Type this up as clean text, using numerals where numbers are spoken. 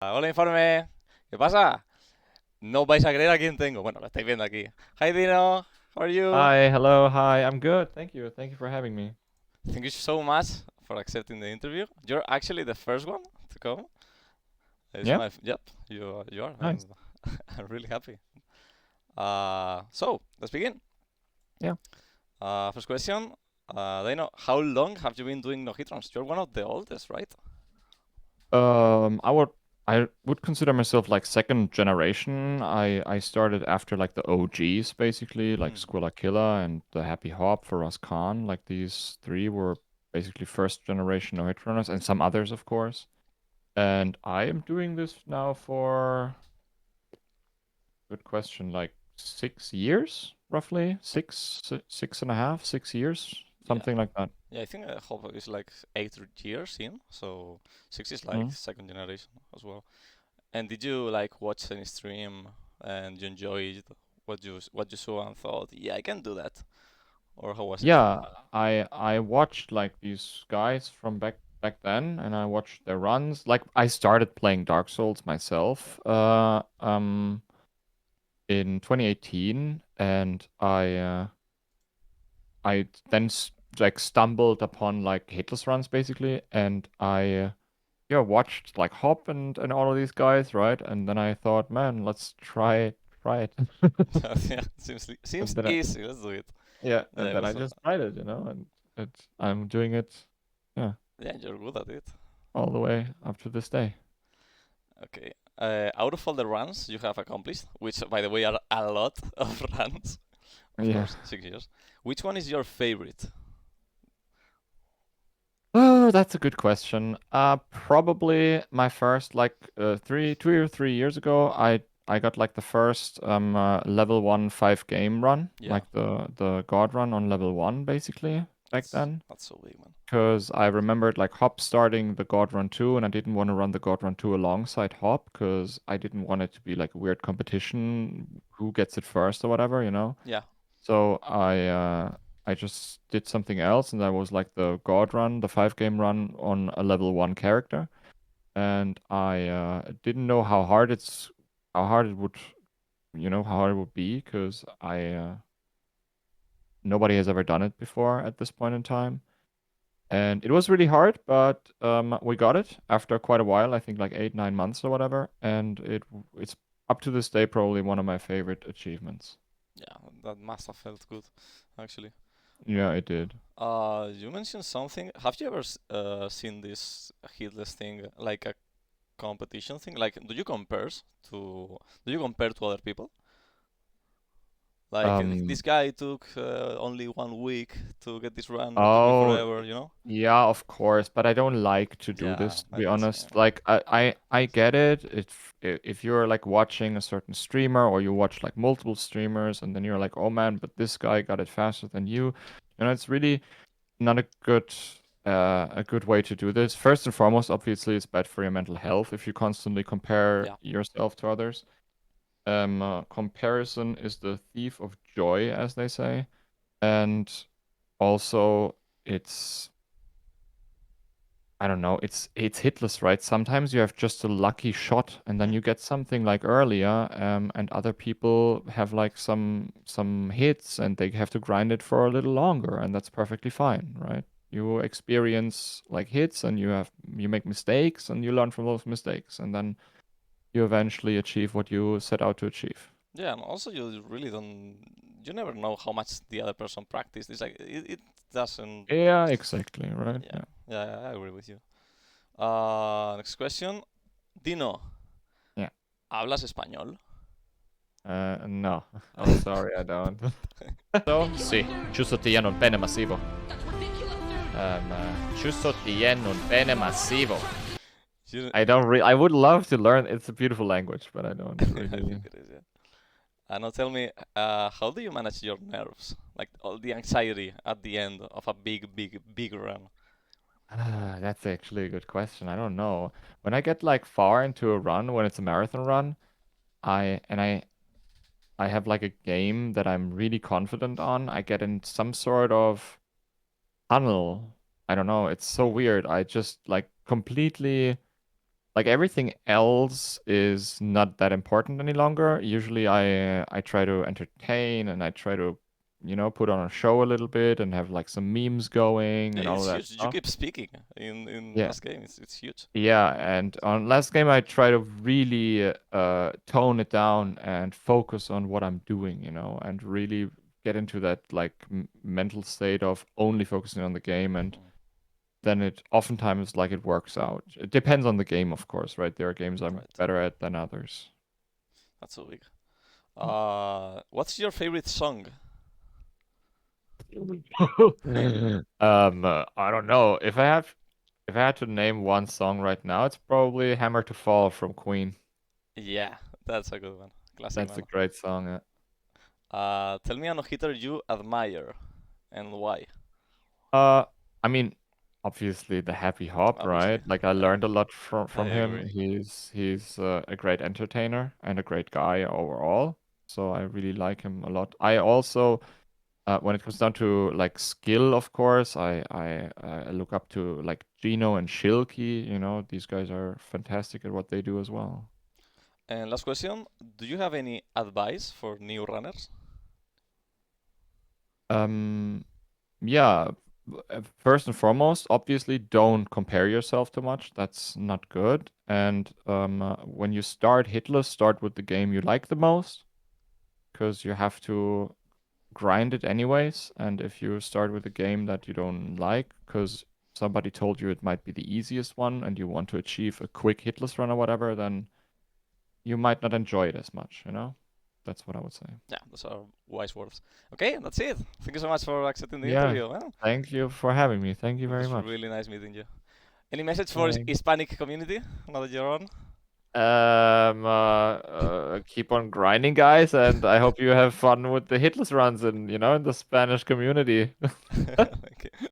Hola, Informe. ¿Qué pasa? No vais a creer a quién tengo. Bueno, lo estáis viendo aquí. Hi, Dino. How are you? Hi, hello, hi. I'm good. Thank you. Thank you for having me. Thank you so much for accepting the interview. You're actually the first one to come. It's Yeah, my yep. You are. nice. I'm really happy. So let's begin. Yeah. First question. Dino, how long have you been doing no hit runs? You're one of the oldest, right? I would consider myself like second generation. I started after like the OGs basically, like Hmm. Squilla Killa and the Happy Hop for Khan. Like these three were basically first generation no hit runners and some others of course. And I am doing this now for good question, like 6 years roughly, six and a half, 6 years, Yeah. something like that. Yeah, I think I hope it's like 8 years in, so six is like Mm. second generation as well. And did you like watch any stream and you enjoyed what you saw and thought, yeah, I can do that, or how was it? Yeah, I watched like these guys from back then, and I watched their runs. Like I started playing Dark Souls myself, in 2018, and I then like stumbled upon like hitless runs basically, and I yeah watched like Hop and all of these guys, right? And then I thought, man, let's try it. Yeah, seems And then easy. Let's do it. yeah, Yeah, and it then I was. just tried it, and I'm doing it, yeah, Yeah, you're good at it. all the way up to this day. Okay. Out of all the runs you have accomplished, which by the way are a lot of runs, of Yeah. course, 6 years. Which one is your favorite? Oh, that's a good question. Probably my first like 2 or 3 years ago, I got like the first level 1 5 game run, Yeah, like the god run on level 1 basically back that's then. that's so big, man. Because I remembered like Hop starting the God Run 2, and I didn't want to run the God Run 2 alongside Hop because I didn't want it to be like a weird competition, who gets it first or whatever. Yeah. So I just did something else, and that was like the God Run, the 5 game run on a level 1 character. And I didn't know how hard it would, how hard it would be, because nobody has ever done it before at this point in time. And it was really hard, but we got it after quite a while. I think like 8, 9 months or whatever. And it's up to this day probably one of my favorite achievements. Yeah, that must have felt good, actually. Yeah, it did. You mentioned something. Have you ever seen this hitless thing, like a competition thing? Like, do you compare to other people? Like, Um, this guy took only 1 week to get this run, it took me oh, forever, you know? yeah, of course, but I don't like to do Yeah, this, to I be can see. honest. Like, I get it. If you're like watching a certain streamer, or you watch like multiple streamers, and then you're like, oh man, but this guy got it faster than you. It's really not a good way to do this. First and foremost, obviously, it's bad for your mental health if you constantly compare Yeah, yourself to others. Comparison is the thief of joy, as they say, and also it's I don't know, it's hitless, right? Sometimes you have just a lucky shot, and then hmm, you get something like earlier, and other people have like some hits, and they have to grind it for a little longer, and that's perfectly fine, right? You experience like hits, and you make mistakes, and you learn from those mistakes, and then you eventually achieve what you set out to achieve. yeah, and also you really don't, you never know how much the other person practiced. It's like it doesn't. Yeah, exactly, right? Yeah, Yeah. yeah, I agree with you. Next question, Dino, Yeah. ¿hablas español? No, I'm sorry, I don't. So, sì, giusto ti un bene massivo. Giusto ti un bene massivo. You, I would love to learn. It's a beautiful language, but I don't I really. think it is, yeah. Now tell me, how do you manage your nerves? Like all the anxiety at the end of a big, big, big run? That's actually a good question. I don't know. When I get like far into a run, when it's a marathon run, I and I have like a game that I'm really confident on, I get in some sort of tunnel. I don't know. It's so Hmm. weird. I just like completely like everything else is not that important any longer. Usually I try to entertain and I try to, you know, put on a show a little bit and have like some memes going Yeah, and all it's of that huge. You stuff. keep speaking in Yeah. last game. It's huge. Yeah, and on last game I try to really tone it down and focus on what I'm doing, you know, and really get into that like mental state of only focusing on the game, and Mm, then it oftentimes like it works out. It depends on the game, of course, right? There are games I'm right. better at than others. That's so big. What's your favorite song? I don't know. If I had to name one song right now, it's probably Hammer to Fall from Queen. Yeah, that's a good one. Classic That's a man. great song. Yeah. Tell me a no-hitter you admire and why. Uh, I mean, obviously the Happy Hop, Obviously, right? Like I yeah, learned a lot I from him. agree. He's a great entertainer and a great guy overall. So I really like him a lot. I also, when it comes down to like skill, of course, I look up to like Gino and Shilky. You know, these guys are fantastic at what they do as well. And last question: do you have any advice for new runners? Um, yeah. First and foremost, obviously, don't compare yourself too much. That's not good. And when you start hitless, start with the game you like the most, because you have to grind it anyways. And if you start with a game that you don't like, because somebody told you it might be the easiest one, and you want to achieve a quick hitless run or whatever, then you might not enjoy it as much. You know, that's what I would say. Yeah, those are wise words. Okay, that's it. Thank you so much for accepting the Yeah. interview. Man. Thank you for having me. Thank you It very was much. really nice meeting you. Any message for Thanks. Hispanic community now that you're on? Keep on grinding, guys, and I hope you have fun with the hitless runs and, you know, in the Spanish community.